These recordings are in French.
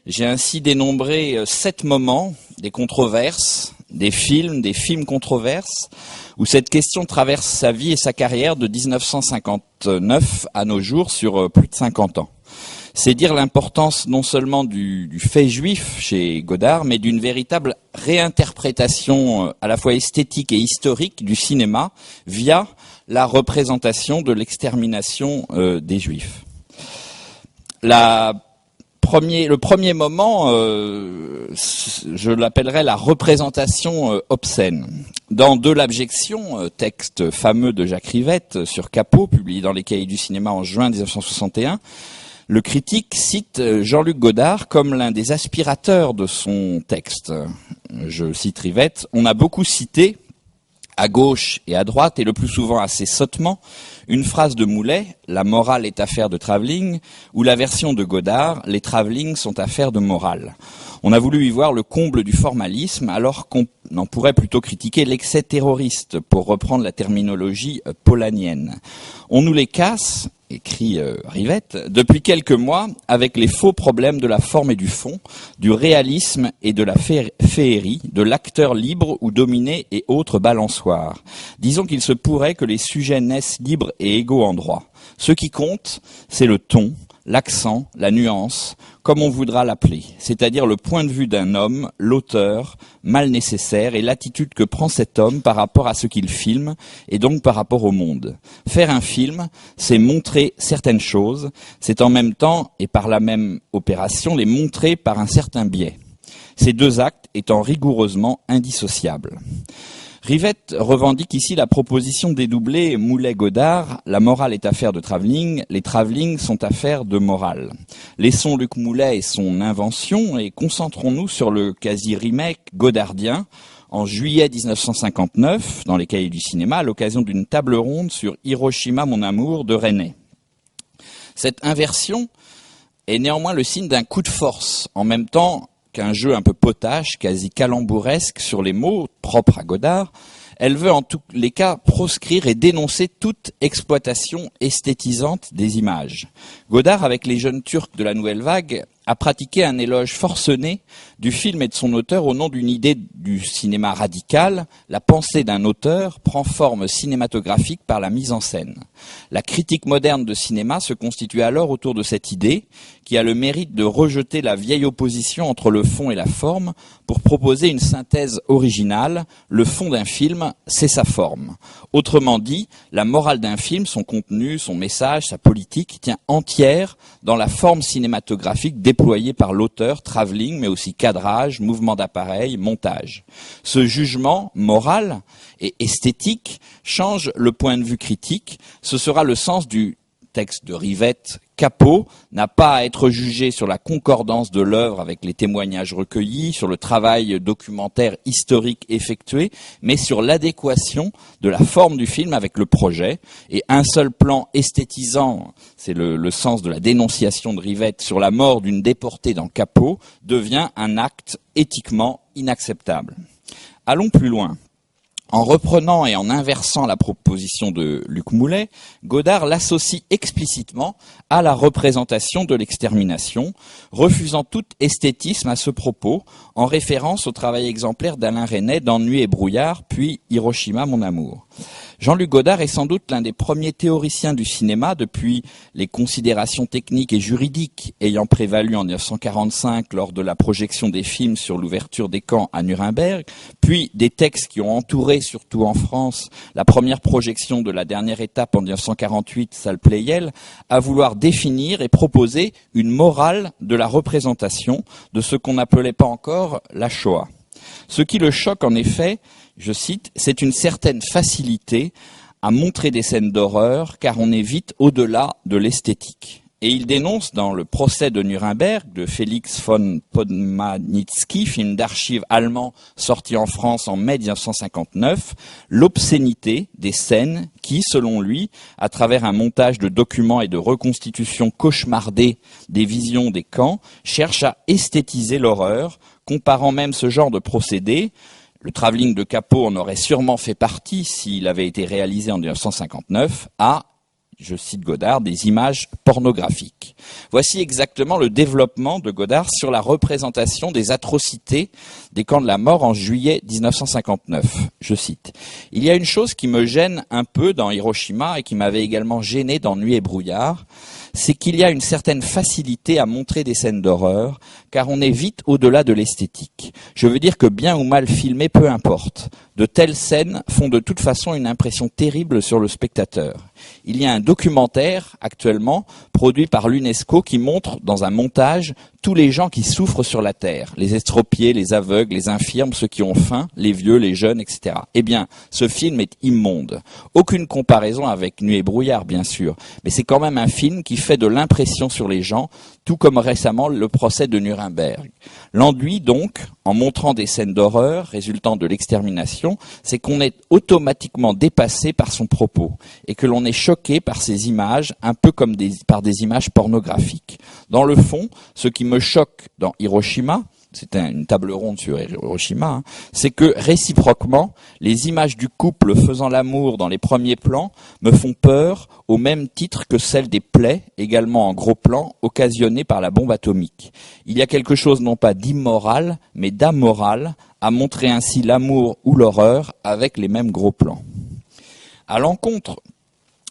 J'ai ainsi dénombré 7 moments, des controverses, des films controverses, où cette question traverse sa vie et sa carrière de 1959 à nos jours sur plus de 50 ans. C'est dire l'importance non seulement du fait juif chez Godard, mais d'une véritable réinterprétation à la fois esthétique et historique du cinéma via la représentation de l'extermination des Juifs. Le premier moment, je l'appellerais la représentation obscène. Dans De l'abjection, texte fameux de Jacques Rivette sur Capot, publié dans les Cahiers du cinéma en juin 1961, le critique cite Jean-Luc Godard comme l'un des aspirateurs de son texte. Je cite Rivette, « On a beaucoup cité, à gauche et à droite, et le plus souvent assez sottement, une phrase de Moulet, « La morale est affaire de travelling », ou la version de Godard, « Les travelling sont affaire de morale ». On a voulu y voir le comble du formalisme, alors qu'on en pourrait plutôt critiquer l'excès terroriste, pour reprendre la terminologie polanyienne. On nous les casse, écrit Rivette, depuis quelques mois, avec les faux problèmes de la forme et du fond, du réalisme et de la féerie, de l'acteur libre ou dominé et autres balançoires. Disons qu'il se pourrait que les sujets naissent libres et égaux en droit. Ce qui compte, c'est le ton, l'accent, la nuance, comme on voudra l'appeler, c'est-à-dire le point de vue d'un homme, l'auteur, mal nécessaire, et l'attitude que prend cet homme par rapport à ce qu'il filme, et donc par rapport au monde. Faire un film, c'est montrer certaines choses, c'est en même temps, et par la même opération, les montrer par un certain biais. Ces deux actes étant rigoureusement indissociables. Rivette revendique ici la proposition dédoublée Moulet-Godard, la morale est affaire de travelling, les travelling sont affaire de morale. Laissons Luc Moulet et son invention et concentrons-nous sur le quasi-remake godardien en juillet 1959 dans les Cahiers du cinéma à l'occasion d'une table ronde sur Hiroshima mon amour de Resnais. Cette inversion est néanmoins le signe d'un coup de force, en même temps qu'un jeu un peu potache, quasi calambouresque sur les mots propres à Godard. Elle veut en tous les cas proscrire et dénoncer toute exploitation esthétisante des images. Godard, avec les jeunes Turcs de la Nouvelle Vague, a pratiqué un éloge forcené du film et de son auteur au nom d'une idée du cinéma radical. La pensée d'un auteur prend forme cinématographique par la mise en scène. La critique moderne de cinéma se constitue alors autour de cette idée qui a le mérite de rejeter la vieille opposition entre le fond et la forme pour proposer une synthèse originale. Le fond d'un film, c'est sa forme. Autrement dit, la morale d'un film, son contenu, son message, sa politique, tient entière dans la forme cinématographique déployée par l'auteur, travelling, mais aussi cadrage, mouvement d'appareil, montage. Ce jugement moral et esthétique change le point de vue critique. Ce sera le sens du texte de Rivette. Capot n'a pas à être jugé sur la concordance de l'œuvre avec les témoignages recueillis, sur le travail documentaire historique effectué, mais sur l'adéquation de la forme du film avec le projet. Et un seul plan esthétisant, c'est le sens de la dénonciation de Rivette sur la mort d'une déportée dans Capot, devient un acte éthiquement inacceptable. Allons plus loin. En reprenant et en inversant la proposition de Luc Moulet, Godard l'associe explicitement à la représentation de l'extermination, refusant tout esthétisme à ce propos, en référence au travail exemplaire d'Alain Resnais d'Ennui et brouillard, puis Hiroshima mon amour. Jean-Luc Godard est sans doute l'un des premiers théoriciens du cinéma depuis les considérations techniques et juridiques ayant prévalu en 1945 lors de la projection des films sur l'ouverture des camps à Nuremberg, puis des textes qui ont entouré, surtout en France, la première projection de la dernière étape en 1948, salle Pleyel, à vouloir définir et proposer une morale de la représentation de ce qu'on n'appelait pas encore la Shoah. Ce qui le choque en effet, je cite, c'est une certaine facilité à montrer des scènes d'horreur car on est vite au-delà de l'esthétique. Et il dénonce dans le procès de Nuremberg de Félix von Podmanicki, film d'archives allemand sorti en France en mai 1959, l'obscénité des scènes qui, selon lui, à travers un montage de documents et de reconstitutions cauchemardées des visions des camps, cherche à esthétiser l'horreur, comparant même ce genre de procédé. Le travelling de Capot en aurait sûrement fait partie s'il avait été réalisé en 1959 à je cite Godard, des images pornographiques. Voici exactement le développement de Godard sur la représentation des atrocités des camps de la mort en juillet 1959. Je cite. « Il y a une chose qui me gêne un peu dans Hiroshima et qui m'avait également gêné dans Nuit et brouillard, c'est qu'il y a une certaine facilité à montrer des scènes d'horreur, car on est vite au-delà de l'esthétique. Je veux dire que bien ou mal filmé, peu importe. De telles scènes font de toute façon une impression terrible sur le spectateur. Il y a un documentaire, actuellement, produit par l'UNESCO qui montre, dans un montage, tous les gens qui souffrent sur la Terre. Les estropiés, les aveugles, les infirmes, ceux qui ont faim, les vieux, les jeunes, etc. Eh bien, ce film est immonde. Aucune comparaison avec Nuit et brouillard, bien sûr. Mais c'est quand même un film qui fait de l'impression sur les gens, tout comme récemment le procès de Nuremberg. L'enduit, donc, en montrant des scènes d'horreur résultant de l'extermination, c'est qu'on est automatiquement dépassé par son propos et que l'on est choqué par ces images, un peu comme par des images pornographiques. Dans le fond, ce qui me choque dans Hiroshima, c'est une table ronde sur Hiroshima, c'est que réciproquement, les images du couple faisant l'amour dans les premiers plans me font peur au même titre que celles des plaies, également en gros plan, occasionnées par la bombe atomique. Il y a quelque chose non pas d'immoral, mais d'amoral, à montrer ainsi l'amour ou l'horreur avec les mêmes gros plans. À l'encontre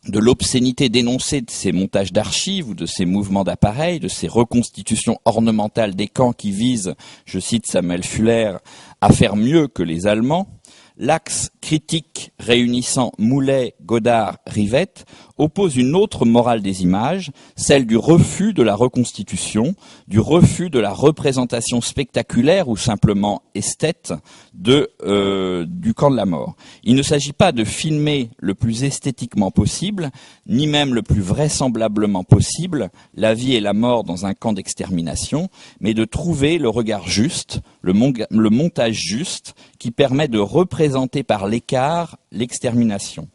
de l'obscénité dénoncée de ces montages d'archives ou de ces mouvements d'appareils, de ces reconstitutions ornementales des camps qui visent, je cite Samuel Fuller, à faire mieux que les Allemands, l'axe critique réunissant Moulet, Godard, Rivette oppose une autre morale des images, celle du refus de la reconstitution, du refus de la représentation spectaculaire ou simplement esthète du camp de la mort. Il ne s'agit pas de filmer le plus esthétiquement possible, ni même le plus vraisemblablement possible, la vie et la mort dans un camp d'extermination, mais de trouver le regard juste, le montage juste, qui permet de représenter par l'écart l'extermination.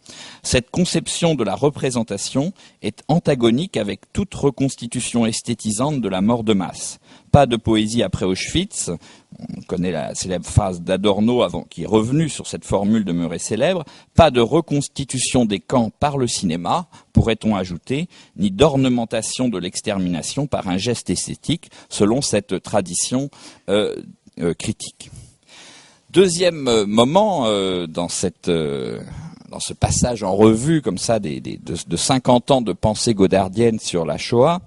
Cette conception de la représentation est antagonique avec toute reconstitution esthétisante de la mort de masse. Pas de poésie après Auschwitz, on connaît la célèbre phrase d'Adorno qui est revenue sur cette formule demeurée célèbre, pas de reconstitution des camps par le cinéma, pourrait-on ajouter, ni d'ornementation de l'extermination par un geste esthétique, selon cette tradition critique. Deuxième moment dans ce passage en revue comme ça de 50 ans de pensée godardienne sur la Shoah,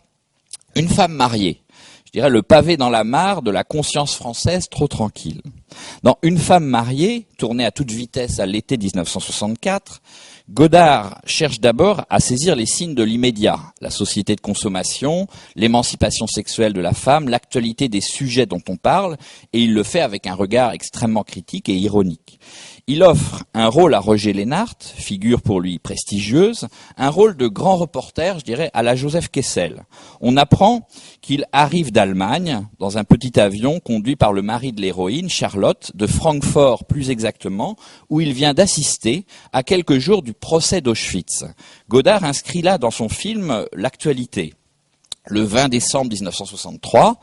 une femme mariée. Je dirais le pavé dans la mare de la conscience française trop tranquille. Dans Une femme mariée, tournée à toute vitesse à l'été 1964, Godard cherche d'abord à saisir les signes de l'immédiat, la société de consommation, l'émancipation sexuelle de la femme, l'actualité des sujets dont on parle, et il le fait avec un regard extrêmement critique et ironique. Il offre un rôle à Roger Lénart, figure pour lui prestigieuse, un rôle de grand reporter, je dirais, à la Joseph Kessel. On apprend qu'il arrive d'Allemagne dans un petit avion conduit par le mari de l'héroïne, Charlotte, de Francfort plus exactement, où il vient d'assister à quelques jours du procès d'Auschwitz. Godard inscrit là dans son film l'actualité. Le 20 décembre 1963,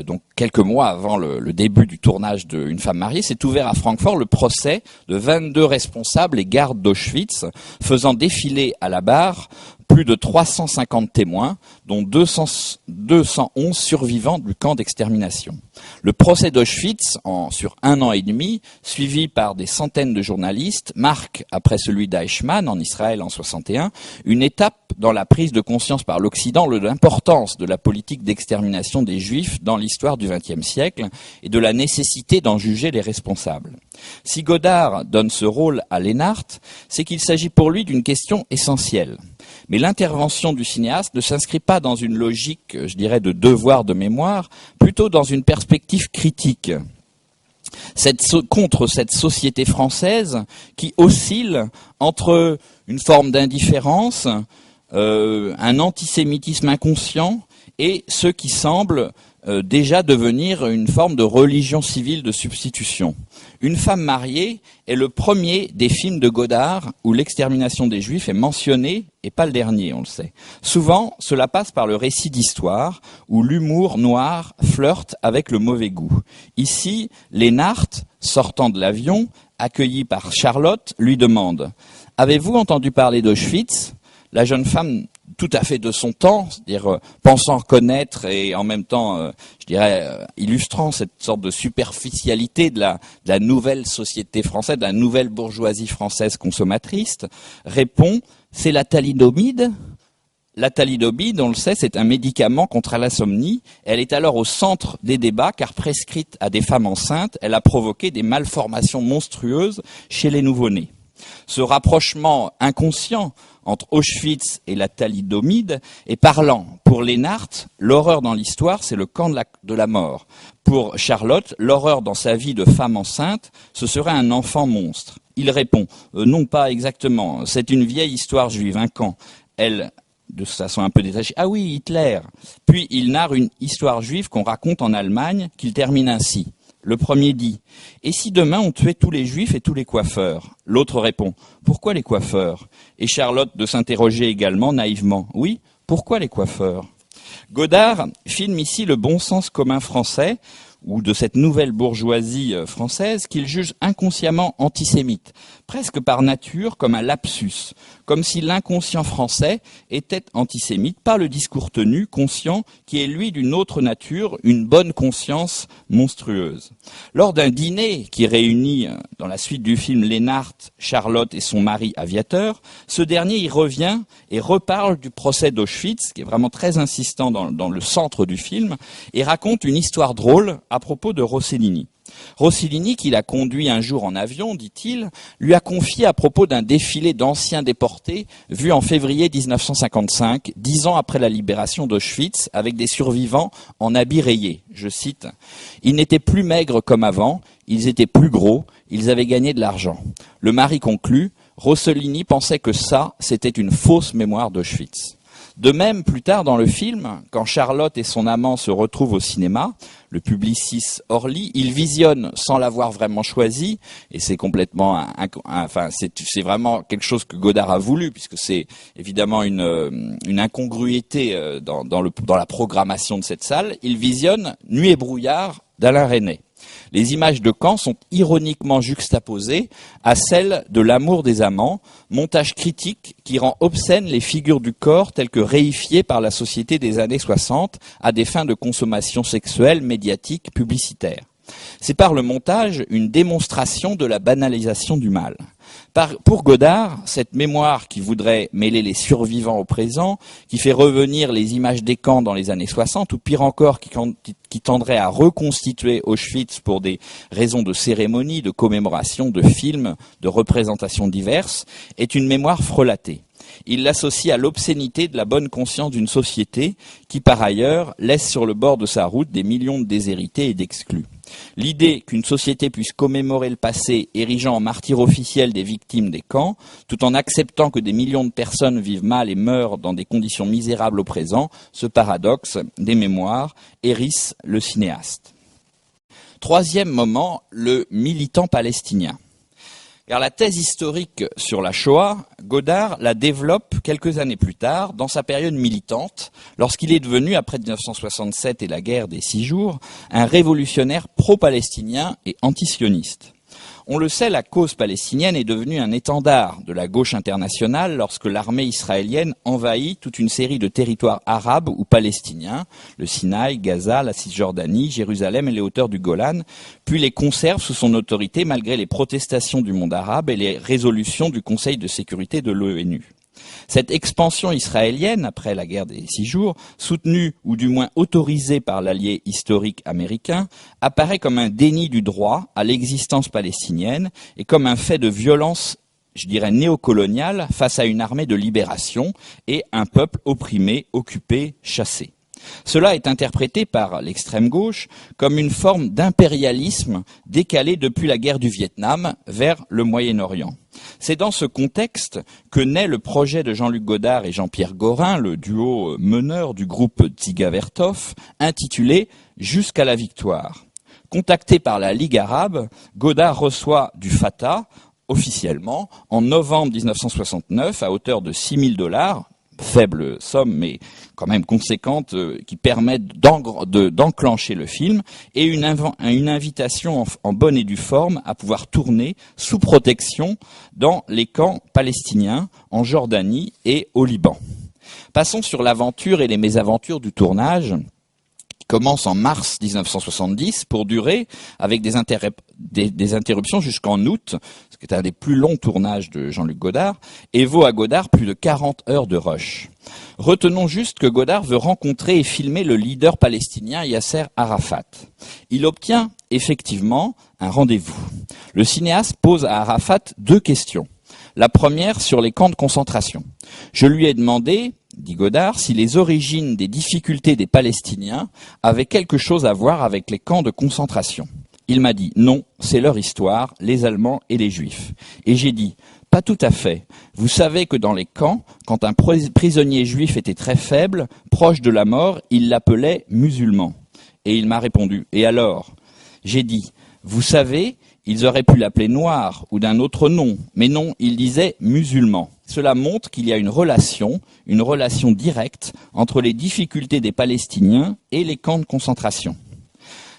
donc quelques mois avant le début du tournage de Une femme mariée, s'est ouvert à Francfort le procès de 22 responsables et gardes d'Auschwitz, faisant défiler à la barre plus de 350 témoins, dont 211 survivants du camp d'extermination. Le procès d'Auschwitz, sur 1 an et demi, suivi par des centaines de journalistes, marque, après celui d'Eichmann en Israël en 61, une étape dans la prise de conscience par l'Occident de l'importance de la politique d'extermination des Juifs dans l'histoire du XXe siècle et de la nécessité d'en juger les responsables. Si Godard donne ce rôle à Lénart, c'est qu'il s'agit pour lui d'une question essentielle. Mais l'intervention du cinéaste ne s'inscrit pas dans une logique, je dirais, de devoir de mémoire, plutôt dans une perspective critique. Contre cette société française qui oscille entre une forme d'indifférence, un antisémitisme inconscient et ce qui semble déjà devenir une forme de religion civile de substitution. Une femme mariée est le premier des films de Godard où l'extermination des Juifs est mentionnée et pas le dernier, on le sait. Souvent, cela passe par le récit d'histoire où l'humour noir flirte avec le mauvais goût. Ici, Lénart, sortant de l'avion, accueilli par Charlotte, lui demande « Avez-vous entendu parler d'Auschwitz ?» la jeune femme tout à fait de son temps, c'est-à-dire pensant connaître et en même temps, je dirais, illustrant cette sorte de superficialité de la nouvelle société française, de la nouvelle bourgeoisie française consommatrice, répond « c'est la thalidomide ». La thalidomide, on le sait, c'est un médicament contre l'insomnie. Elle est alors au centre des débats car prescrite à des femmes enceintes, elle a provoqué des malformations monstrueuses chez les nouveau-nés. Ce rapprochement inconscient entre Auschwitz et la thalidomide est parlant. Pour Lénart, l'horreur dans l'histoire, c'est le camp de la mort. Pour Charlotte, l'horreur dans sa vie de femme enceinte, ce serait un enfant monstre. Il répond non, pas exactement, c'est une vieille histoire juive, un camp. Elle, de façon un peu détachée, ah oui, Hitler. Puis il narre une histoire juive qu'on raconte en Allemagne, qu'il termine ainsi. Le premier dit « Et si demain on tuait tous les juifs et tous les coiffeurs ?» L'autre répond « Pourquoi les coiffeurs ?» Et Charlotte de s'interroger également naïvement « Oui, pourquoi les coiffeurs ?» Godard filme ici le bon sens commun français, ou de cette nouvelle bourgeoisie française qu'il juge inconsciemment antisémite, presque par nature comme un lapsus, comme si l'inconscient français était antisémite, pas le discours tenu, conscient, qui est lui d'une autre nature, une bonne conscience monstrueuse. Lors d'un dîner qui réunit, dans la suite du film, Lénart, Charlotte et son mari aviateur, ce dernier y revient et reparle du procès d'Auschwitz, qui est vraiment très insistant dans le centre du film, et raconte une histoire drôle à propos de Rossellini. Rossellini, qui l'a conduit un jour en avion, dit-il, lui a confié à propos d'un défilé d'anciens déportés vu en février 1955, 10 ans après la libération d'Auschwitz, avec des survivants en habits rayés. Je cite, « Ils n'étaient plus maigres comme avant, ils étaient plus gros, ils avaient gagné de l'argent. » Le mari conclut, Rossellini pensait que ça, c'était une fausse mémoire d'Auschwitz. De même, plus tard dans le film, quand Charlotte et son amant se retrouvent au cinéma, le Publicis Orly, ils visionnent sans l'avoir vraiment choisi, et c'est complètement, c'est vraiment quelque chose que Godard a voulu, puisque c'est évidemment une incongruité dans la programmation de cette salle. Ils visionnent Nuit et brouillard d'Alain Resnais. Les images de camp sont ironiquement juxtaposées à celles de L'amour des amants, montage critique qui rend obscènes les figures du corps telles que réifiées par la société des années 60 à des fins de consommation sexuelle, médiatique, publicitaire. C'est par le montage une démonstration de la banalisation du mal. Pour Godard, cette mémoire qui voudrait mêler les survivants au présent, qui fait revenir les images des camps dans les années 60, ou pire encore, qui tendrait à reconstituer Auschwitz pour des raisons de cérémonie, de commémoration, de films, de représentations diverses, est une mémoire frelatée. Il l'associe à l'obscénité de la bonne conscience d'une société qui, par ailleurs, laisse sur le bord de sa route des millions de déshérités et d'exclus. L'idée qu'une société puisse commémorer le passé, érigeant en martyr officiel des victimes des camps, tout en acceptant que des millions de personnes vivent mal et meurent dans des conditions misérables au présent, ce paradoxe des mémoires hérisse le cinéaste. Troisième moment, le militant palestinien. Car la thèse historique sur la Shoah, Godard la développe quelques années plus tard, dans sa période militante, lorsqu'il est devenu, après 1967 et la guerre des 6 jours, un révolutionnaire pro-palestinien et antisioniste. On le sait, la cause palestinienne est devenue un étendard de la gauche internationale lorsque l'armée israélienne envahit toute une série de territoires arabes ou palestiniens, le Sinaï, Gaza, la Cisjordanie, Jérusalem et les hauteurs du Golan, puis les conserve sous son autorité malgré les protestations du monde arabe et les résolutions du Conseil de sécurité de l'ONU. Cette expansion israélienne, après la guerre des 6 jours, soutenue ou du moins autorisée par l'allié historique américain, apparaît comme un déni du droit à l'existence palestinienne et comme un fait de violence, je dirais, néocoloniale face à une armée de libération et un peuple opprimé, occupé, chassé. Cela est interprété par l'extrême gauche comme une forme d'impérialisme décalé depuis la guerre du Vietnam vers le Moyen-Orient. C'est dans ce contexte que naît le projet de Jean-Luc Godard et Jean-Pierre Gorin, le duo meneur du groupe Dziga Vertov, intitulé « Jusqu'à la victoire ». Contacté par la Ligue arabe, Godard reçoit du Fatah, officiellement, en novembre 1969, à hauteur de $6 000, faible somme, mais quand même conséquente, qui permettent d'enclencher le film, et une invitation en bonne et due forme à pouvoir tourner sous protection dans les camps palestiniens, en Jordanie et au Liban. Passons sur l'aventure et les mésaventures du tournage, qui commence en mars 1970 pour durer avec des interruptions jusqu'en août, ce qui est un des plus longs tournages de Jean-Luc Godard, et vaut à Godard plus de 40 heures de rush. Retenons juste que Godard veut rencontrer et filmer le leader palestinien Yasser Arafat. Il obtient effectivement un rendez-vous. Le cinéaste pose à Arafat 2 questions. La première sur les camps de concentration. Je lui ai demandé, dit Godard, si les origines des difficultés des Palestiniens avaient quelque chose à voir avec les camps de concentration. Il m'a dit non, c'est leur histoire, les Allemands et les Juifs. Et j'ai dit, pas tout à fait. Vous savez que dans les camps, quand un prisonnier juif était très faible, proche de la mort, il l'appelait musulman. Et il m'a répondu, et alors? J'ai dit, vous savez, ils auraient pu l'appeler noir ou d'un autre nom, mais non, il disait musulman. Cela montre qu'il y a une relation directe entre les difficultés des Palestiniens et les camps de concentration.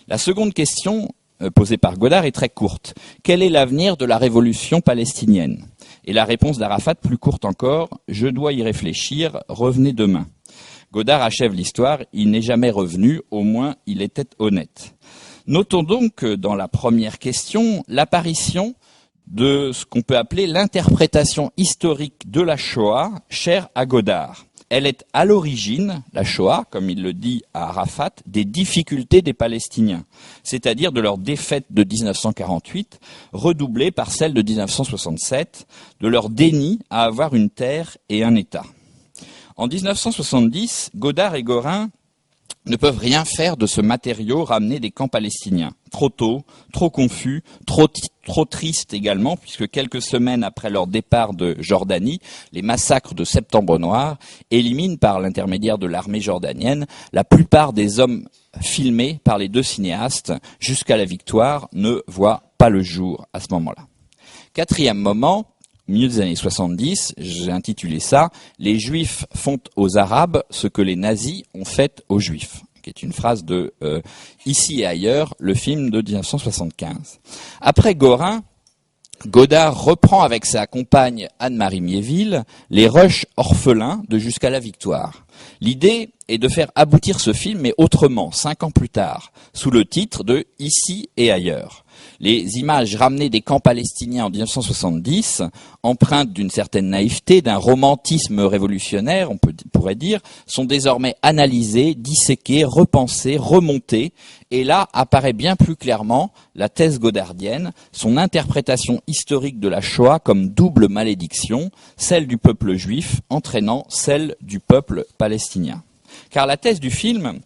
La seconde question posée par Godard est très courte. Quel est l'avenir de la révolution palestinienne? Et la réponse d'Arafat, plus courte encore, je dois y réfléchir, revenez demain. Godard achève l'histoire, il n'est jamais revenu, au moins il était honnête. Notons donc dans la première question l'apparition de ce qu'on peut appeler l'interprétation historique de la Shoah chère à Godard. Elle est à l'origine, la Shoah, comme il le dit à Arafat, des difficultés des Palestiniens, c'est-à-dire de leur défaite de 1948, redoublée par celle de 1967, de leur déni à avoir une terre et un État. En 1970, Godard et Gorin ne peuvent rien faire de ce matériau ramené des camps palestiniens. Trop tôt, trop confus, trop triste également, puisque quelques semaines après leur départ de Jordanie, les massacres de Septembre Noir éliminent par l'intermédiaire de l'armée jordanienne la plupart des hommes filmés par les 2 cinéastes jusqu'à la victoire ne voient pas le jour à ce moment-là. 4e moment, au milieu des années 70, j'ai intitulé ça « Les Juifs font aux Arabes ce que les nazis ont fait aux Juifs », qui est une phrase de Ici et ailleurs, le film de 1975. Après Gorin, Godard reprend avec sa compagne Anne-Marie Miéville les rushs orphelins de Jusqu'à la victoire. L'idée est de faire aboutir ce film, mais autrement, 5 ans plus tard, sous le titre de Ici et ailleurs. Les images ramenées des camps palestiniens en 1970, empreintes d'une certaine naïveté, d'un romantisme révolutionnaire, on pourrait dire, sont désormais analysées, disséquées, repensées, remontées, et là apparaît bien plus clairement la thèse godardienne, son interprétation historique de la Shoah comme double malédiction, celle du peuple juif entraînant celle du peuple palestinien. Car la thèse du film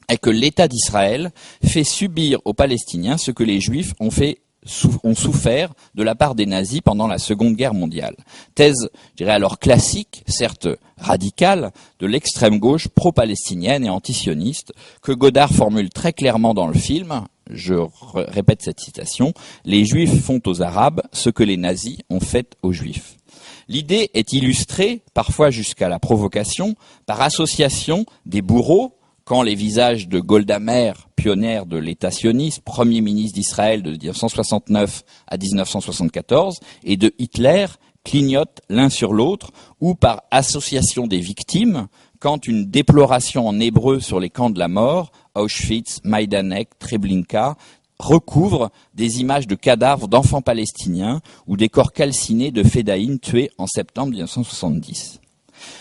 est que l'État d'Israël fait subir aux Palestiniens ce que les Juifs ont souffert de la part des nazis pendant la Seconde Guerre mondiale. Thèse, je dirais alors classique, certes radicale, de l'extrême gauche pro-palestinienne et antisioniste, que Godard formule très clairement dans le film. Je répète cette citation, « Les Juifs font aux Arabes ce que les nazis ont fait aux Juifs ». L'idée est illustrée, parfois jusqu'à la provocation, par association des bourreaux, quand les visages de Golda Meir, pionnière de l'État sioniste, premier ministre d'Israël de 1969 à 1974, et de Hitler clignotent l'un sur l'autre, ou par association des victimes, quand une déploration en hébreu sur les camps de la mort, Auschwitz, Majdanek, Treblinka, recouvre des images de cadavres d'enfants palestiniens ou des corps calcinés de fédayines tués en septembre 1970.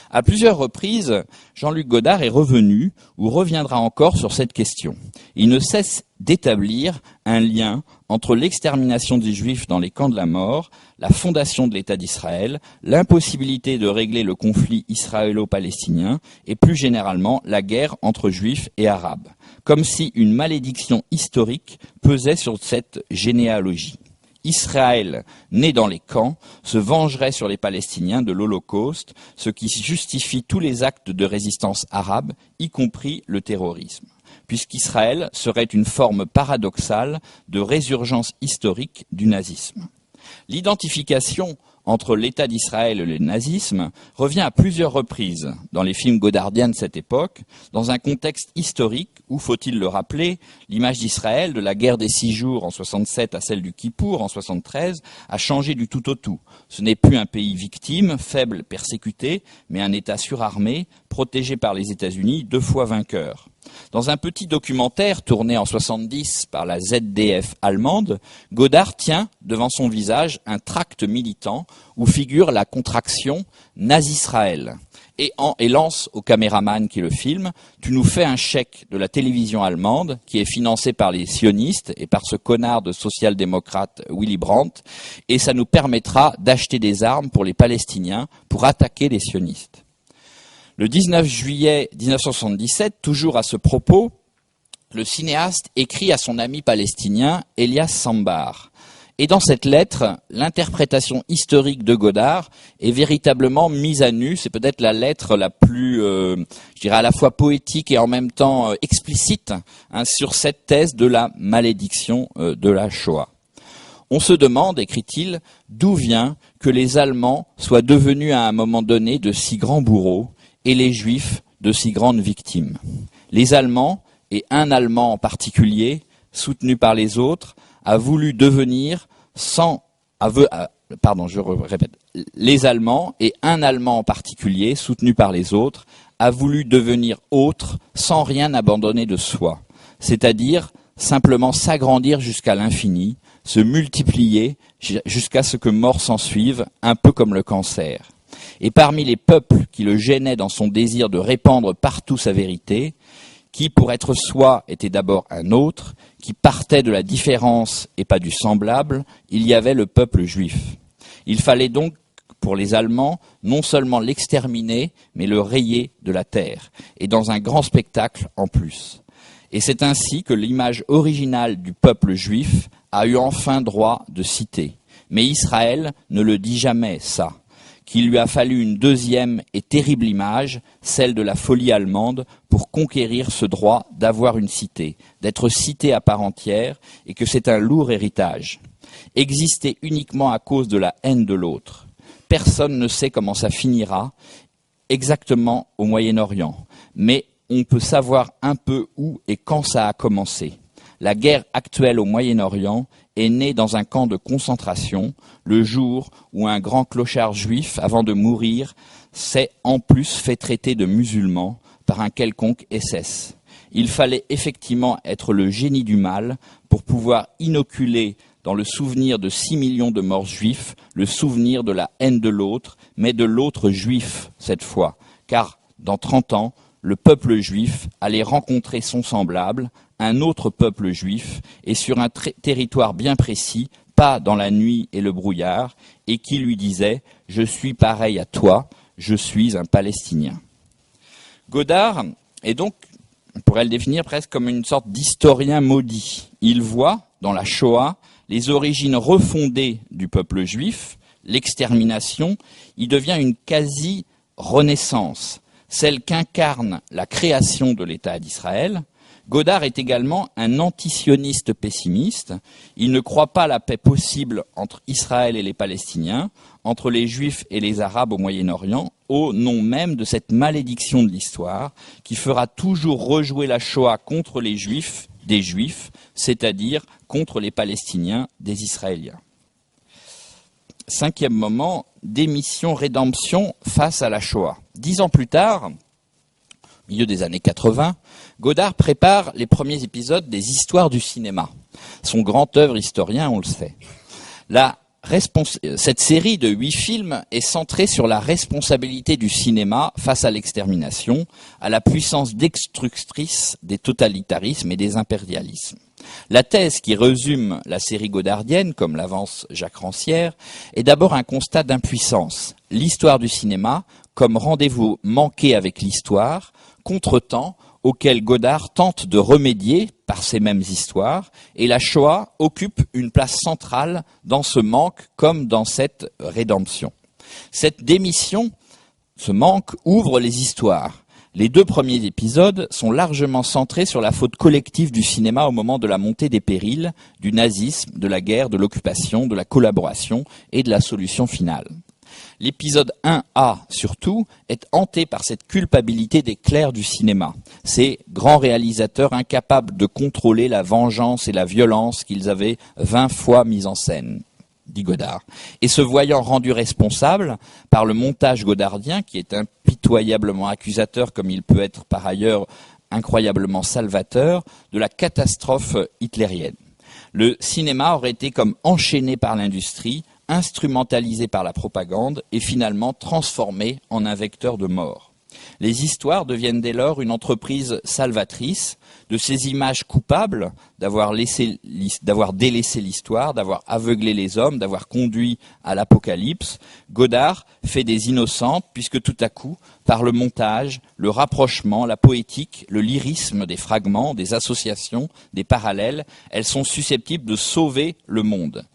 À plusieurs reprises, Jean-Luc Godard est revenu ou reviendra encore sur cette question. Il ne cesse d'établir un lien entre l'extermination des Juifs dans les camps de la mort, la fondation de l'État d'Israël, l'impossibilité de régler le conflit israélo-palestinien et plus généralement la guerre entre Juifs et Arabes, comme si une malédiction historique pesait sur cette généalogie. Israël, né dans les camps, se vengerait sur les Palestiniens de l'Holocauste, ce qui justifie tous les actes de résistance arabe, y compris le terrorisme, puisqu'Israël serait une forme paradoxale de résurgence historique du nazisme. L'identification entre l'État d'Israël et le nazisme revient à plusieurs reprises dans les films godardiens de cette époque, dans un contexte historique où, faut-il le rappeler, l'image d'Israël, de la guerre des 6 jours en 67 à celle du Kippour en 73, a changé du tout au tout. Ce n'est plus un pays victime, faible, persécuté, mais un État surarmé, protégé par les États-Unis, 2 fois vainqueur. Dans un petit documentaire tourné en 70 par la ZDF allemande, Godard tient devant son visage un tract militant où figure la contraction Nazisraël et lance au caméraman qui le filme: tu nous fais un chèque de la télévision allemande qui est financé par les sionistes et par ce connard de social-démocrate Willy Brandt, et ça nous permettra d'acheter des armes pour les Palestiniens pour attaquer les sionistes. Le 19 juillet 1977, toujours à ce propos, le cinéaste écrit à son ami palestinien Elias Sambar. Et dans cette lettre, l'interprétation historique de Godard est véritablement mise à nu. C'est peut-être la lettre la plus, je dirais, à la fois poétique et en même temps explicite, sur cette thèse de la malédiction de la Shoah. On se demande, écrit-il, d'où vient que les Allemands soient devenus à un moment donné de si grands bourreaux et les Juifs de si grandes victimes. Les Allemands, et un Allemand en particulier, soutenu par les autres, a voulu devenir les Allemands, et un Allemand en particulier, soutenu par les autres, a voulu devenir autre sans rien abandonner de soi, c'est-à-dire simplement s'agrandir jusqu'à l'infini, se multiplier jusqu'à ce que mort s'en suive, un peu comme le cancer. Et parmi les peuples qui le gênaient dans son désir de répandre partout sa vérité, qui pour être soi était d'abord un autre, qui partait de la différence et pas du semblable, il y avait le peuple juif. Il fallait donc, pour les Allemands, non seulement l'exterminer, mais le rayer de la terre, et dans un grand spectacle en plus. Et c'est ainsi que l'image originale du peuple juif a eu enfin droit de citer. Mais Israël ne le dit jamais, ça. Qu'il lui a fallu une deuxième et terrible image, celle de la folie allemande, pour conquérir ce droit d'avoir une cité, d'être cité à part entière, et que c'est un lourd héritage. Exister uniquement à cause de la haine de l'autre. Personne ne sait comment ça finira exactement au Moyen-Orient, mais on peut savoir un peu où et quand ça a commencé. La guerre actuelle au Moyen-Orient est née dans un camp de concentration, le jour où un grand clochard juif, avant de mourir, s'est en plus fait traiter de musulman par un quelconque SS. Il fallait effectivement être le génie du mal pour pouvoir inoculer dans le souvenir de 6 millions de morts juifs le souvenir de la haine de l'autre, mais de l'autre juif cette fois, car dans 30 ans, le peuple juif allait rencontrer son semblable, un autre peuple juif, et sur un territoire bien précis, pas dans la nuit et le brouillard, et qui lui disait « Je suis pareil à toi, je suis un Palestinien ». Godard est donc, on pourrait le définir presque comme une sorte d'historien maudit. Il voit, dans la Shoah, les origines refondées du peuple juif, l'extermination. Il devient une quasi-renaissance, celle qu'incarne la création de l'État d'Israël. Godard est également un antisioniste pessimiste. Il ne croit pas la paix possible entre Israël et les Palestiniens, entre les Juifs et les Arabes au Moyen-Orient, au nom même de cette malédiction de l'histoire qui fera toujours rejouer la Shoah contre les Juifs des Juifs, c'est-à-dire contre les Palestiniens des Israéliens. 5e moment, démission-rédemption face à la Shoah. 10 ans plus tard, au milieu des années 80, Godard prépare les premiers épisodes des Histoires du cinéma. Son grand œuvre historien, on le sait. Cette série de 8 films est centrée sur la responsabilité du cinéma face à l'extermination, à la puissance destructrice des totalitarismes et des impérialismes. La thèse qui résume la série godardienne, comme l'avance Jacques Rancière, est d'abord un constat d'impuissance. L'histoire du cinéma comme rendez-vous manqué avec l'histoire, contretemps auquel Godard tente de remédier par ces mêmes histoires, et la Shoah occupe une place centrale dans ce manque comme dans cette rédemption. Cette démission, ce manque, ouvre les histoires. Les 2 premiers épisodes sont largement centrés sur la faute collective du cinéma au moment de la montée des périls, du nazisme, de la guerre, de l'occupation, de la collaboration et de la solution finale. L'épisode 1A, surtout, est hanté par cette culpabilité des clercs du cinéma, ces grands réalisateurs incapables de contrôler la vengeance et la violence qu'ils avaient 20 fois mises en scène, dit Godard, et se voyant rendu responsable par le montage godardien, qui est impitoyablement accusateur comme il peut être par ailleurs incroyablement salvateur, de la catastrophe hitlérienne. Le cinéma aurait été comme enchaîné par l'industrie, instrumentalisé par la propagande et finalement transformé en un vecteur de mort. Les histoires deviennent dès lors une entreprise salvatrice de ces images coupables d'avoir délaissé l'histoire, d'avoir aveuglé les hommes, d'avoir conduit à l'apocalypse. Godard fait des innocentes puisque tout à coup, par le montage, le rapprochement, la poétique, le lyrisme des fragments, des associations, des parallèles, elles sont susceptibles de sauver le monde.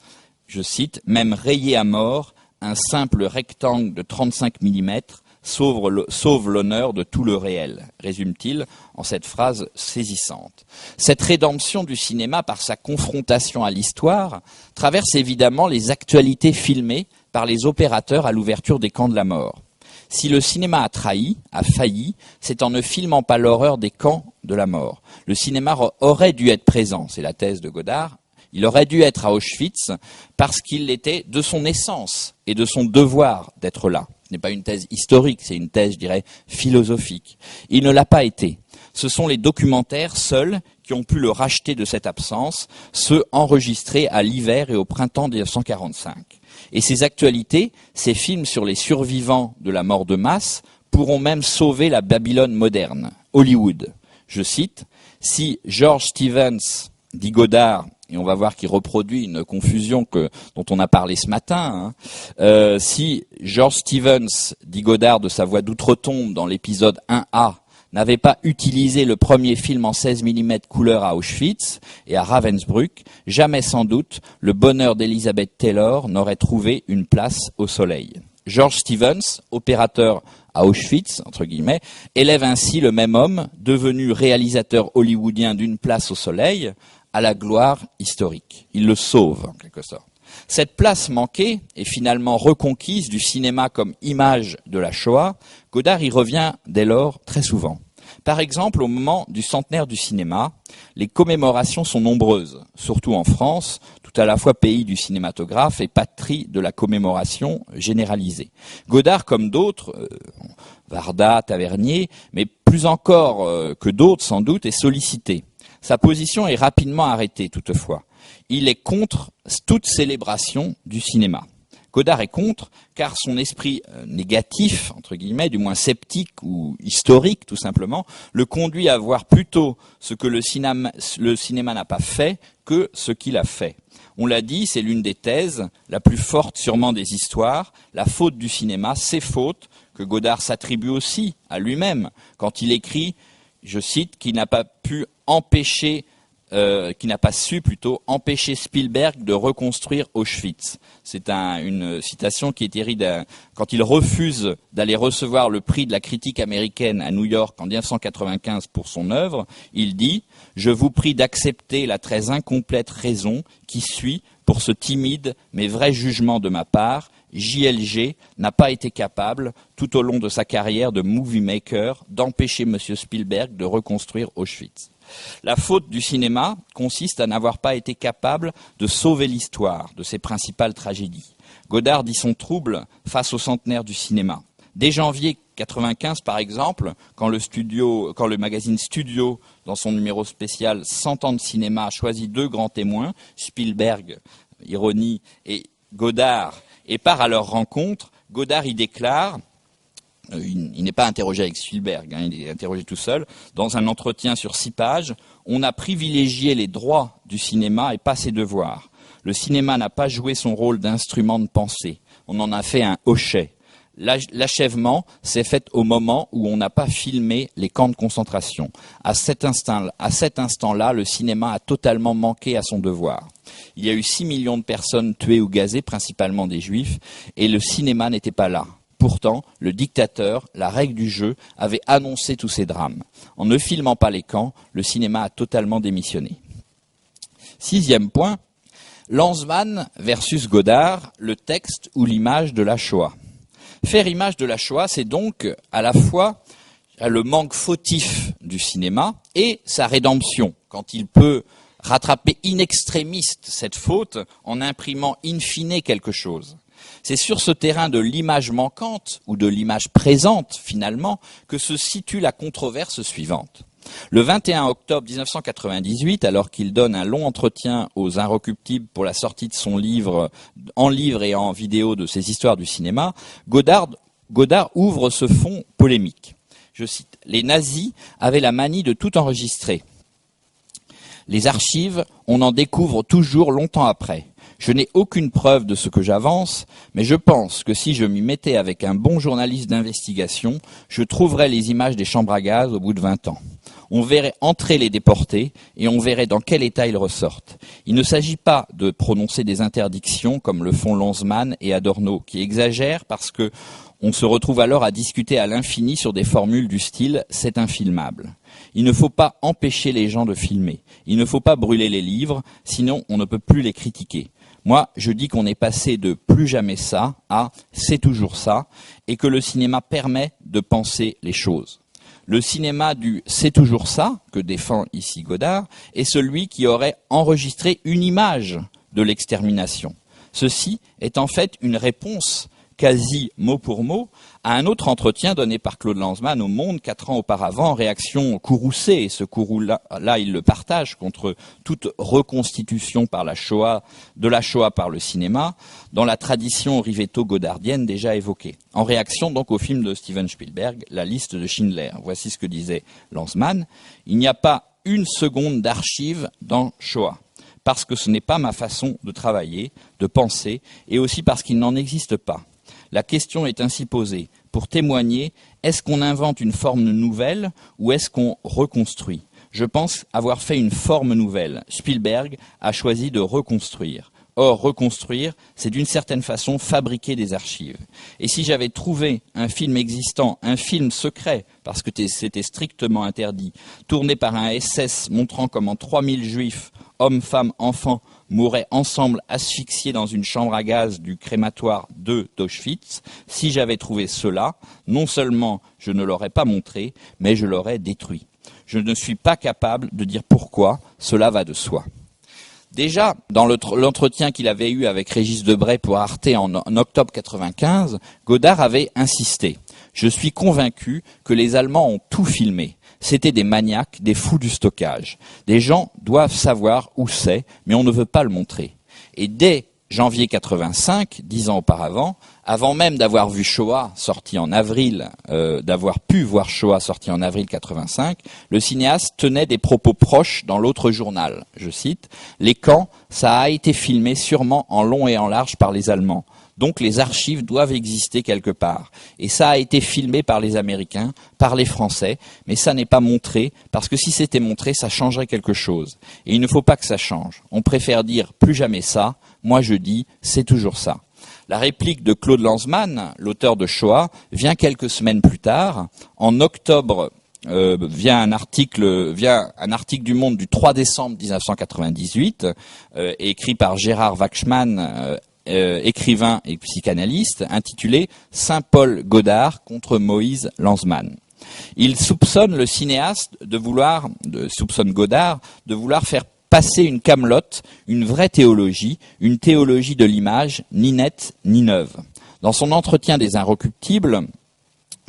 Je cite, « Même rayé à mort, un simple rectangle de 35 mm sauve l'honneur de tout le réel », résume-t-il en cette phrase saisissante. Cette rédemption du cinéma par sa confrontation à l'histoire traverse évidemment les actualités filmées par les opérateurs à l'ouverture des camps de la mort. Si le cinéma a trahi, a failli, c'est en ne filmant pas l'horreur des camps de la mort. Le cinéma aurait dû être présent, c'est la thèse de Godard. Il aurait dû être à Auschwitz parce qu'il était de son essence et de son devoir d'être là. Ce n'est pas une thèse historique, c'est une thèse, je dirais, philosophique. Il ne l'a pas été. Ce sont les documentaires seuls qui ont pu le racheter de cette absence, ceux enregistrés à l'hiver et au printemps 1945. Et ces actualités, ces films sur les survivants de la mort de masse, pourront même sauver la Babylone moderne, Hollywood. Je cite, « Si George Stevens, dit Godard, et on va voir qu'il reproduit une confusion dont on a parlé ce matin. Si George Stevens, dit Godard de sa voix d'outre-tombe dans l'épisode 1A, n'avait pas utilisé le premier film en 16 mm couleur à Auschwitz et à Ravensbrück, jamais sans doute le bonheur d'Elizabeth Taylor n'aurait trouvé une place au soleil. George Stevens, opérateur à Auschwitz, entre guillemets, élève ainsi le même homme, devenu réalisateur hollywoodien d'une place au soleil, à la gloire historique. Il le sauve, en quelque sorte. Cette place manquée et finalement reconquise du cinéma comme image de la Shoah, Godard y revient dès lors très souvent. Par exemple, au moment du centenaire du cinéma, les commémorations sont nombreuses, surtout en France, tout à la fois pays du cinématographe et patrie de la commémoration généralisée. Godard, comme d'autres, Varda, Tavernier, mais plus encore que d'autres sans doute, est sollicité. Sa position est rapidement arrêtée toutefois. Il est contre toute célébration du cinéma. Godard est contre, car son esprit négatif, entre guillemets, du moins sceptique ou historique tout simplement, le conduit à voir plutôt ce que le cinéma n'a pas fait que ce qu'il a fait. On l'a dit, c'est l'une des thèses, la plus forte sûrement des histoires, la faute du cinéma, ces fautes que Godard s'attribue aussi à lui-même quand il écrit, je cite, qu'il n'a pas pu empêcher qui n'a pas su plutôt empêcher Spielberg de reconstruire Auschwitz. C'est une citation qui est tirée quand il refuse d'aller recevoir le prix de la critique américaine à New York en 1995 pour son œuvre. Il dit « Je vous prie d'accepter la très incomplète raison qui suit pour ce timide mais vrai jugement de ma part. JLG n'a pas été capable, tout au long de sa carrière de movie maker, d'empêcher M. Spielberg de reconstruire Auschwitz. » La faute du cinéma consiste à n'avoir pas été capable de sauver l'histoire de ses principales tragédies. Godard dit son trouble face au centenaire du cinéma. Dès janvier 1995, par exemple, quand le magazine Studio, dans son numéro spécial 100 ans de cinéma, a choisi 2 grands témoins, Spielberg, ironie, et Godard, et part à leur rencontre, Godard y déclare... Il n'est pas interrogé avec Spielberg, il est interrogé tout seul. Dans un entretien sur 6 pages, on a privilégié les droits du cinéma et pas ses devoirs. Le cinéma n'a pas joué son rôle d'instrument de pensée. On en a fait un hochet. L'achèvement s'est fait au moment où on n'a pas filmé les camps de concentration. À cet instant-là, le cinéma a totalement manqué à son devoir. Il y a eu 6 millions de personnes tuées ou gazées, principalement des juifs, et le cinéma n'était pas là. pourtant, le dictateur, la règle du jeu, avait annoncé tous ces drames. En ne filmant pas les camps, le cinéma a totalement démissionné. 6e point, Lanzmann versus Godard, le texte ou l'image de la Shoah. Faire image de la Shoah, c'est donc à la fois le manque fautif du cinéma et sa rédemption, quand il peut rattraper in extremis cette faute en imprimant in fine quelque chose. C'est sur ce terrain de l'image manquante, ou de l'image présente finalement, que se situe la controverse suivante. Le 21 octobre 1998, alors qu'il donne un long entretien aux Inrecuptibles pour la sortie de son livre, en livre et en vidéo de ses histoires du cinéma, Godard ouvre ce fond polémique. Je cite, « Les nazis avaient la manie de tout enregistrer. Les archives, on en découvre toujours longtemps après. Je n'ai aucune preuve de ce que j'avance, mais je pense que si je m'y mettais avec un bon journaliste d'investigation, je trouverais les images des chambres à gaz au bout de 20 ans. On verrait entrer les déportés et on verrait dans quel état ils ressortent. Il ne s'agit pas de prononcer des interdictions comme le font Lanzmann et Adorno, qui exagèrent parce que on se retrouve alors à discuter à l'infini sur des formules du style « c'est infilmable ». Il ne faut pas empêcher les gens de filmer. Il ne faut pas brûler les livres, sinon on ne peut plus les critiquer. Moi, je dis qu'on est passé de « plus jamais ça » à « c'est toujours ça » et que le cinéma permet de penser les choses. Le cinéma du « c'est toujours ça » que défend ici Godard est celui qui aurait enregistré une image de l'extermination. Ceci est en fait une réponse quasi mot pour mot, à un autre entretien donné par Claude Lanzmann au Monde 4 ans auparavant, en réaction courroucée, et ce courroux-là, il le partage contre toute reconstitution par de la Shoah par le cinéma, dans la tradition rivetto-godardienne déjà évoquée. En réaction donc au film de Steven Spielberg, La liste de Schindler. Voici ce que disait Lanzmann. Il n'y a pas une seconde d'archive dans Shoah, parce que ce n'est pas ma façon de travailler, de penser, et aussi parce qu'il n'en existe pas. La question est ainsi posée. Pour témoigner, est-ce qu'on invente une forme nouvelle ou est-ce qu'on reconstruit ? Je pense avoir fait une forme nouvelle. Spielberg a choisi de reconstruire. Or, reconstruire, c'est d'une certaine façon fabriquer des archives. Et si j'avais trouvé un film existant, un film secret, parce que c'était strictement interdit, tourné par un SS montrant comment 3000 juifs, hommes, femmes, enfants, mouraient ensemble asphyxiés dans une chambre à gaz du crématoire d'Auschwitz, si j'avais trouvé cela, non seulement je ne l'aurais pas montré, mais je l'aurais détruit. Je ne suis pas capable de dire pourquoi, cela va de soi. Déjà, dans l'entretien qu'il avait eu avec Régis Debray pour Arte en octobre 95, Godard avait insisté. « Je suis convaincu que les Allemands ont tout filmé. C'était des maniaques, des fous du stockage. Des gens doivent savoir où c'est, mais on ne veut pas le montrer. » Et dès janvier 85, 10 ans auparavant, avant même d'avoir vu Shoah sorti en avril, d'avoir pu voir Shoah sorti en avril 85, le cinéaste tenait des propos proches dans l'autre journal. Je cite, « Les camps, ça a été filmé sûrement en long et en large par les Allemands. Donc les archives doivent exister quelque part. Et ça a été filmé par les Américains, par les Français, mais ça n'est pas montré, parce que si c'était montré, ça changerait quelque chose. Et il ne faut pas que ça change. On préfère dire plus jamais ça. Moi je dis, c'est toujours ça. » La réplique de Claude Lanzmann, l'auteur de Shoah, vient quelques semaines plus tard. En octobre, via un article du Monde du 3 décembre 1998, écrit par Gérard Wachsmann, écrivain et psychanalyste, intitulé « Saint-Paul Godard contre Moïse Lanzmann ». Il soupçonne le cinéaste soupçonne Godard de vouloir faire passer une camelote, une vraie théologie, une théologie de l'image, ni nette ni neuve. Dans son entretien des Inrecuptibles,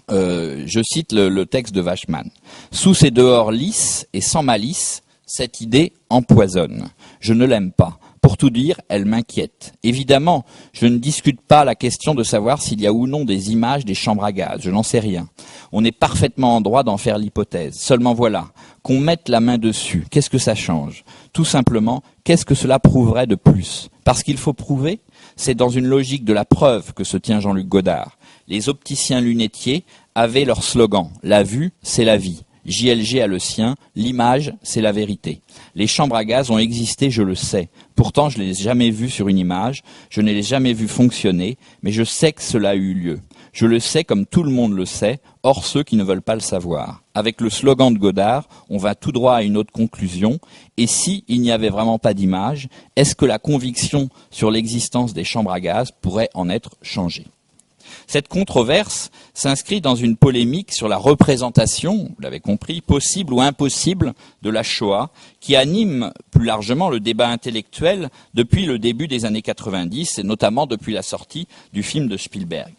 je cite le texte de Wachsmann. « Sous ses dehors lisses et sans malice, cette idée empoisonne. Je ne l'aime pas. Pour tout dire, elle m'inquiète. Évidemment, je ne discute pas la question de savoir s'il y a ou non des images des chambres à gaz. Je n'en sais rien. On est parfaitement en droit d'en faire l'hypothèse. Seulement voilà, qu'on mette la main dessus, qu'est-ce que ça change ? Tout simplement, qu'est-ce que cela prouverait de plus ? Parce qu'il faut prouver, c'est dans une logique de la preuve que se tient Jean-Luc Godard. Les opticiens lunetiers avaient leur slogan « La vue, c'est la vie ». JLG a le sien, l'image, c'est la vérité. Les chambres à gaz ont existé, je le sais. Pourtant, je ne les ai jamais vues sur une image, je ne les ai jamais vues fonctionner, mais je sais que cela a eu lieu. Je le sais comme tout le monde le sait, hors ceux qui ne veulent pas le savoir. Avec le slogan de Godard, on va tout droit à une autre conclusion. Et si il n'y avait vraiment pas d'image, est-ce que la conviction sur l'existence des chambres à gaz pourrait en être changée ? Cette controverse s'inscrit dans une polémique sur la représentation, vous l'avez compris, possible ou impossible de la Shoah, qui anime plus largement le débat intellectuel depuis le début des années 90, et notamment depuis la sortie du film de Spielberg.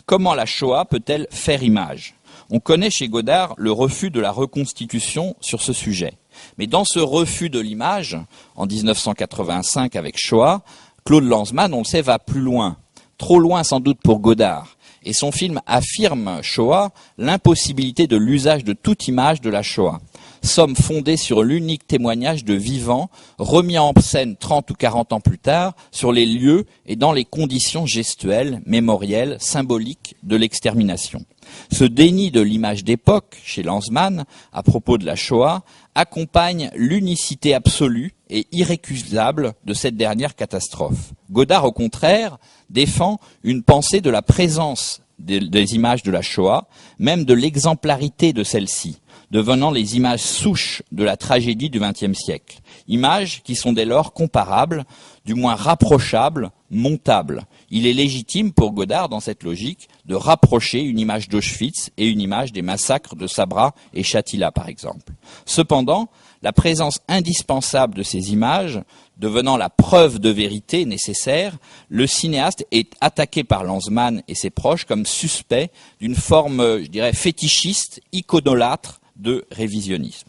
Comment la Shoah peut-elle faire image ? On connaît chez Godard le refus de la reconstitution sur ce sujet. Mais dans ce refus de l'image, en 1985 avec Shoah, Claude Lanzmann, on le sait, va plus loin. Trop loin sans doute pour Godard. Et son film affirme, Shoah, l'impossibilité de l'usage de toute image de la Shoah. Somme fondée sur l'unique témoignage de vivants, remis en scène 30 ou 40 ans plus tard, sur les lieux et dans les conditions gestuelles, mémorielles, symboliques de l'extermination. Ce déni de l'image d'époque, chez Lanzmann, à propos de la Shoah, accompagne l'unicité absolue et irrécusable de cette dernière catastrophe. Godard, au contraire, défend une pensée de la présence des images de la Shoah, même de l'exemplarité de celle-ci, devenant les images souches de la tragédie du XXe siècle. Images qui sont dès lors comparables, du moins rapprochables, montables. Il est légitime pour Godard, dans cette logique, de rapprocher une image d'Auschwitz et une image des massacres de Sabra et Shatila, par exemple. Cependant, la présence indispensable de ces images, devenant la preuve de vérité nécessaire, le cinéaste est attaqué par Lanzmann et ses proches comme suspect d'une forme, je dirais, fétichiste, iconolâtre de révisionnisme.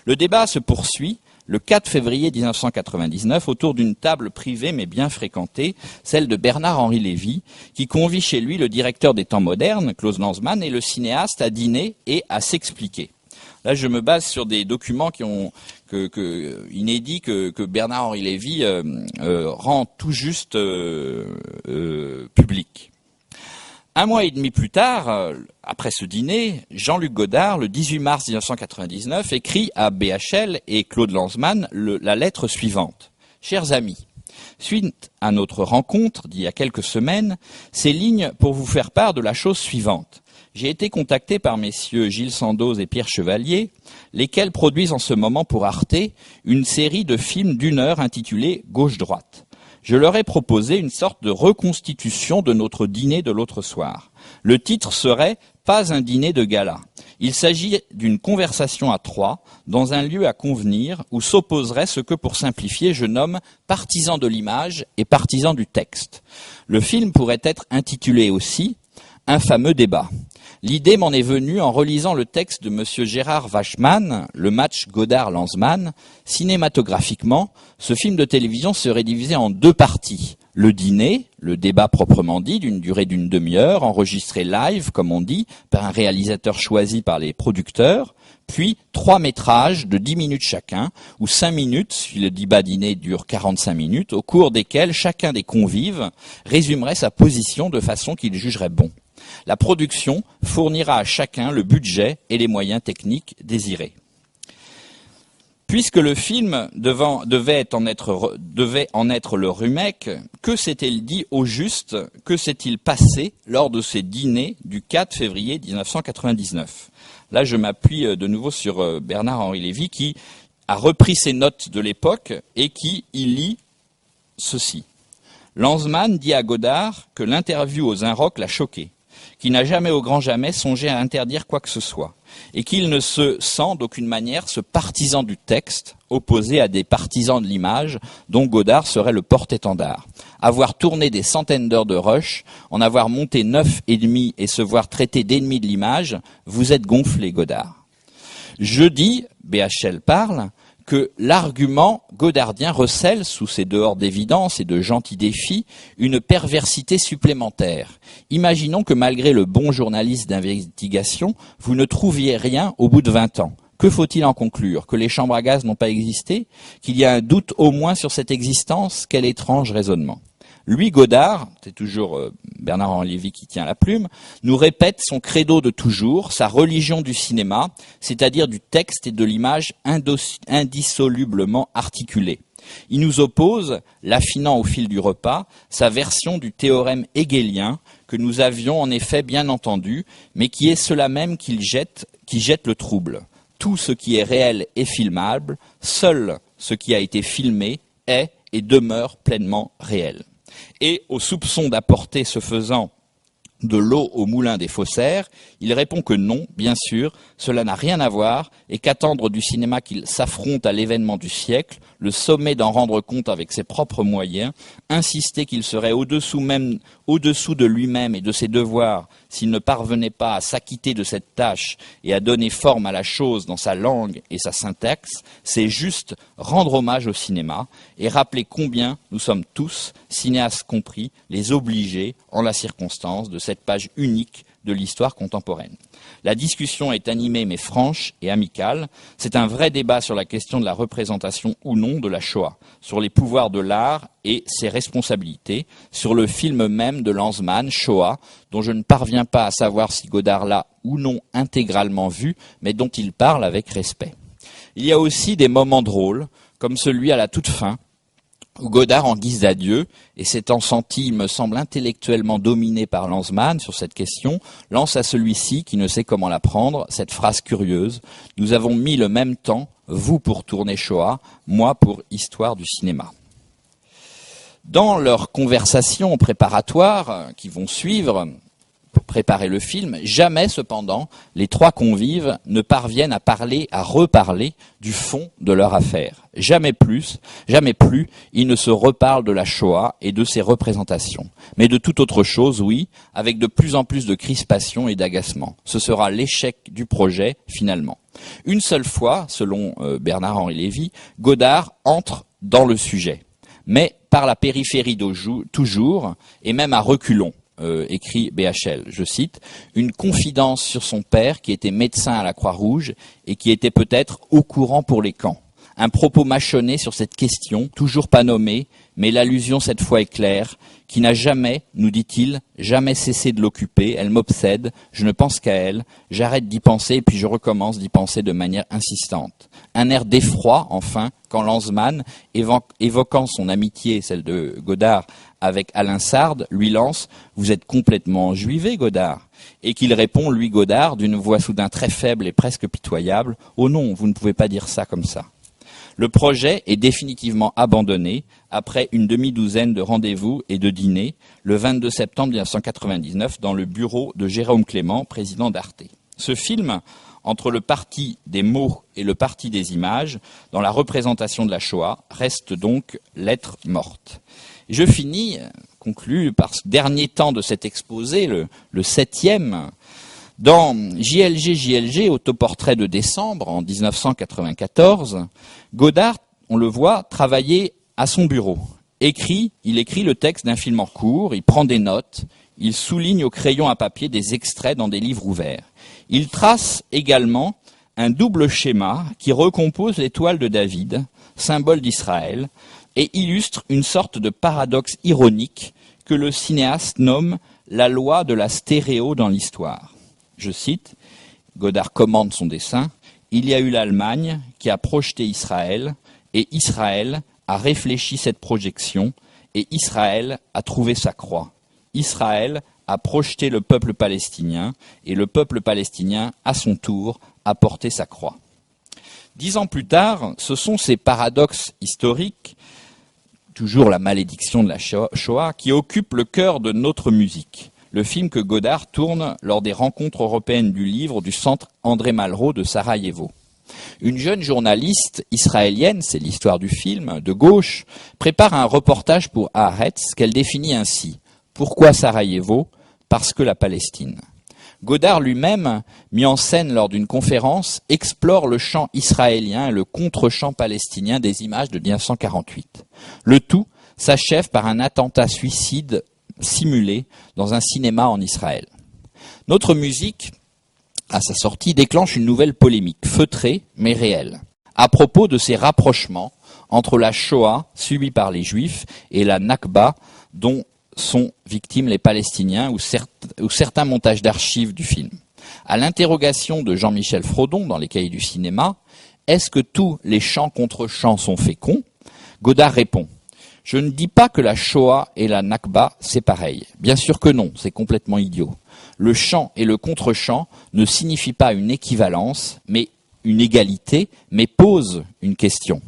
Le débat se poursuit le 4 février 1999 autour d'une table privée mais bien fréquentée, celle de Bernard-Henri Lévy, qui convie chez lui le directeur des temps modernes, Klaus Lanzmann, et le cinéaste à dîner et à s'expliquer. Là, je me base sur des documents inédits que Bernard-Henri Lévy rend tout juste public. Un mois et demi plus tard, après ce dîner, Jean-Luc Godard, le 18 mars 1999, écrit à BHL et Claude Lanzmann la lettre suivante. « Chers amis, suite à notre rencontre d'il y a quelques semaines, ces lignes pour vous faire part de la chose suivante. J'ai été contacté par messieurs Gilles Sandoz et Pierre Chevalier, lesquels produisent en ce moment pour Arte une série de films d'1 heure intitulée « Gauche-droite ». Je leur ai proposé une sorte de reconstitution de notre dîner de l'autre soir. Le titre serait « Pas un dîner de gala ». Il s'agit d'une conversation à 3, dans un lieu à convenir, où s'opposeraient ce que, pour simplifier, je nomme partisans de l'image et partisans du texte. Le film pourrait être intitulé aussi « Un fameux débat ». L'idée m'en est venue en relisant le texte de M. Gérard Wachman, le match Godard-Lanzmann. Cinématographiquement, ce film de télévision serait divisé en 2 parties. Le dîner, le débat proprement dit, d'une durée d'1 demi-heure, enregistré live, comme on dit, par un réalisateur choisi par les producteurs, puis 3 métrages de 10 minutes chacun, ou 5 minutes, si le débat dîner dure 45 minutes, au cours desquels chacun des convives résumerait sa position de façon qu'il jugerait bon. La production fournira à chacun le budget et les moyens techniques désirés. Puisque le film devait en être le remake, que s'est-il dit au juste, que s'est-il passé lors de ces dîners du 4 février 1999 ? Là, je m'appuie de nouveau sur Bernard-Henri Lévy qui a repris ses notes de l'époque et qui y lit ceci. Lanzmann dit à Godard que l'interview aux Inrocks l'a choqué, qu'il n'a jamais au grand jamais songé à interdire quoi que ce soit, et qu'il ne se sent d'aucune manière ce partisan du texte, opposé à des partisans de l'image, dont Godard serait le porte-étendard. Avoir tourné des centaines d'heures de rush, en avoir monté 9,5 et se voir traité d'ennemi de l'image, vous êtes gonflé, Godard. Je dis, BHL parle, que l'argument godardien recèle, sous ses dehors d'évidence et de gentils défis, une perversité supplémentaire. Imaginons que malgré le bon journaliste d'investigation, vous ne trouviez rien au bout de 20 ans. Que faut-il en conclure? Que les chambres à gaz n'ont pas existé? Qu'il y a un doute au moins sur cette existence? Quel étrange raisonnement. Louis Godard, c'est toujours Bernard-Henri Lévy qui tient la plume, nous répète son credo de toujours, sa religion du cinéma, c'est-à-dire du texte et de l'image indissolublement articulés. Il nous oppose, l'affinant au fil du repas, sa version du théorème hegelien que nous avions en effet bien entendu, mais qui est cela même qui jette le trouble. Tout ce qui est réel est filmable, seul ce qui a été filmé est et demeure pleinement réel. Et au soupçon d'apporter, ce faisant, de l'eau au moulin des faussaires, il répond que non, bien sûr, cela n'a rien à voir et qu'attendre du cinéma qu'il s'affronte à l'événement du siècle, le sommet d'en rendre compte avec ses propres moyens, insister qu'il serait au-dessous de lui-même et de ses devoirs s'il ne parvenait pas à s'acquitter de cette tâche et à donner forme à la chose dans sa langue et sa syntaxe, c'est juste rendre hommage au cinéma et rappeler combien nous sommes tous, cinéastes compris, les obligés, en la circonstance, de cette page unique de l'histoire contemporaine. La discussion est animée mais franche et amicale. C'est un vrai débat sur la question de la représentation ou non de la Shoah, sur les pouvoirs de l'art et ses responsabilités, sur le film même de Lanzmann, Shoah, dont je ne parviens pas à savoir si Godard l'a ou non intégralement vu, mais dont il parle avec respect. Il y a aussi des moments drôles, comme celui à la toute fin, où Godard, en guise d'adieu, et s'étant senti, il me semble, intellectuellement dominé par Lanzmann sur cette question, lance à celui-ci, qui ne sait comment la prendre, cette phrase curieuse: « Nous avons mis le même temps, vous pour tourner Shoah, moi pour histoire du cinéma ». Dans leurs conversations préparatoires qui vont suivre, pour préparer le film, jamais cependant les trois convives ne parviennent à reparler du fond de leur affaire. Jamais plus, ils ne se reparlent de la Shoah et de ses représentations. Mais de toute autre chose, oui, avec de plus en plus de crispation et d'agacement. Ce sera l'échec du projet, finalement. Une seule fois, selon Bernard-Henri Lévy, Godard entre dans le sujet, mais par la périphérie toujours, et même à reculons. Écrit BHL, je cite, « une confidence sur son père qui était médecin à la Croix-Rouge et qui était peut-être au courant pour les camps. Un propos mâchonné sur cette question, toujours pas nommée, mais l'allusion cette fois est claire, qui n'a jamais, nous dit-il, jamais cessé de l'occuper, elle m'obsède, je ne pense qu'à elle, j'arrête d'y penser et puis je recommence d'y penser de manière insistante. Un air d'effroi, enfin, quand Lanzmann, évoquant son amitié, celle de Godard, avec Alain Sard, lui lance « Vous êtes complètement enjuivé, Godard ?» et qu'il répond, lui Godard, d'une voix soudain très faible et presque pitoyable « Oh non, vous ne pouvez pas dire ça comme ça ». Le projet est définitivement abandonné après une demi-douzaine de rendez-vous et de dîners le 22 septembre 1999 dans le bureau de Jérôme Clément, président d'Arte. Ce film, entre le parti des mots et le parti des images, dans la représentation de la Shoah, reste donc lettre morte. Et je finis, conclus par ce dernier temps de cet exposé, le septième. Dans JLG, autoportrait de décembre, en 1994, Godard, on le voit, travaillait à son bureau. Il écrit le texte d'un film en cours, il prend des notes, il souligne au crayon à papier des extraits dans des livres ouverts. Il trace également un double schéma qui recompose l'étoile de David, symbole d'Israël, et illustre une sorte de paradoxe ironique que le cinéaste nomme la loi de la stéréo dans l'histoire. Je cite, Godard commande son dessin, « Il y a eu l'Allemagne qui a projeté Israël, et Israël a réfléchi cette projection, et Israël a trouvé sa croix. Israël a projeté le peuple palestinien, et le peuple palestinien, à son tour, a porté sa croix. » 10 ans plus tard, ce sont ces paradoxes historiques, toujours la malédiction de la Shoah, qui occupent le cœur de notre musique. Le film que Godard tourne lors des rencontres européennes du livre du centre André Malraux de Sarajevo. Une jeune journaliste israélienne, c'est l'histoire du film, de gauche, prépare un reportage pour Haaretz qu'elle définit ainsi. Pourquoi Sarajevo ? Parce que la Palestine. Godard lui-même, mis en scène lors d'une conférence, explore le chant israélien et le contre-chant palestinien des images de 1948. Le tout s'achève par un attentat suicide simulé dans un cinéma en Israël. Notre musique, à sa sortie, déclenche une nouvelle polémique, feutrée mais réelle, à propos de ces rapprochements entre la Shoah subie par les Juifs et la Nakba dont sont victimes les Palestiniens ou certains montages d'archives du film. À l'interrogation de Jean-Michel Frodon dans les Cahiers du cinéma, est-ce que tous les chants contre chants sont féconds? Godard répond: je ne dis pas que la Shoah et la Nakba c'est pareil. Bien sûr que non, c'est complètement idiot. Le chant et le contre-chant ne signifient pas une équivalence, mais une égalité, mais posent une question.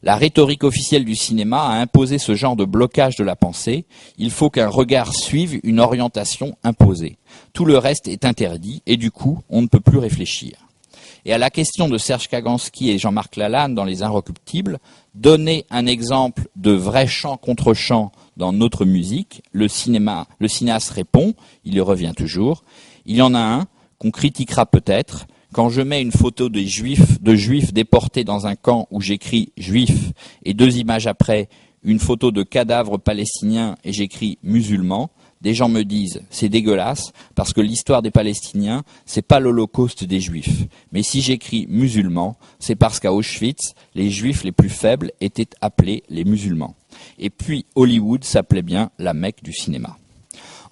La rhétorique officielle du cinéma a imposé ce genre de blocage de la pensée. Il faut qu'un regard suive une orientation imposée. Tout le reste est interdit et du coup, on ne peut plus réfléchir. Et à la question de Serge Kaganski et Jean-Marc Lalanne dans Les Inrecuptibles, donner un exemple de vrai chant contre chant dans notre musique, le cinéaste répond, il y revient toujours, il y en a un qu'on critiquera peut-être. Quand je mets une photo de juifs déportés dans un camp où j'écris « juifs » et 2 images après, une photo de cadavres palestiniens et j'écris « musulmans », des gens me disent « c'est dégueulasse parce que l'histoire des Palestiniens, c'est pas l'Holocauste des Juifs. Mais si j'écris « musulmans », c'est parce qu'à Auschwitz, les Juifs les plus faibles étaient appelés les musulmans. Et puis Hollywood s'appelait bien la Mecque du cinéma.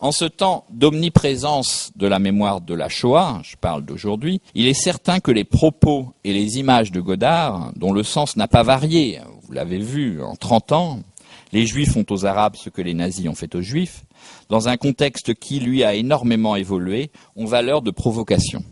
En ce temps d'omniprésence de la mémoire de la Shoah, je parle d'aujourd'hui, il est certain que les propos et les images de Godard, dont le sens n'a pas varié, vous l'avez vu, en 30 ans, les Juifs font aux Arabes ce que les nazis ont fait aux Juifs, dans un contexte qui, lui, a énormément évolué, ont valeur de provocation.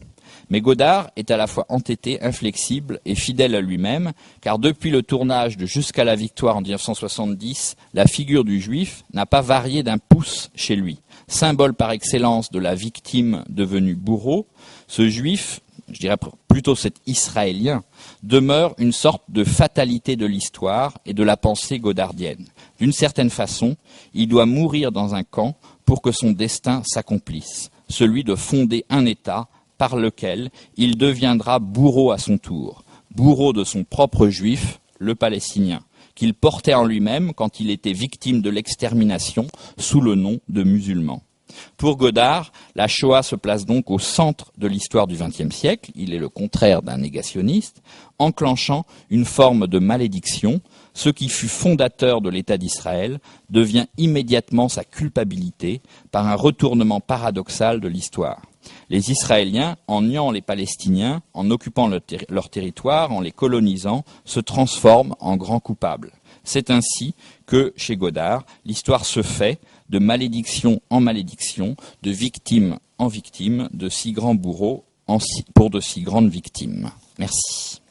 Mais Godard est à la fois entêté, inflexible et fidèle à lui-même, car depuis le tournage de Jusqu'à la victoire en 1970, la figure du Juif n'a pas varié d'un pouce chez lui. Symbole par excellence de la victime devenue bourreau, ce Juif, je dirais plutôt cet Israélien, demeure une sorte de fatalité de l'histoire et de la pensée godardienne. D'une certaine façon, il doit mourir dans un camp pour que son destin s'accomplisse, celui de fonder un État par lequel il deviendra bourreau à son tour, bourreau de son propre juif, le palestinien, qu'il portait en lui-même quand il était victime de l'extermination sous le nom de musulman. Pour Godard, la Shoah se place donc au centre de l'histoire du XXe siècle, il est le contraire d'un négationniste, enclenchant une forme de malédiction. Ce qui fut fondateur de l'État d'Israël devient immédiatement sa culpabilité par un retournement paradoxal de l'histoire. Les Israéliens, en niant les Palestiniens, en occupant leur territoire, en les colonisant, se transforment en grands coupables. C'est ainsi que, chez Godard, l'histoire se fait de malédiction en malédiction, de victime en victime, de si grands bourreaux pour de si grandes victimes. Merci.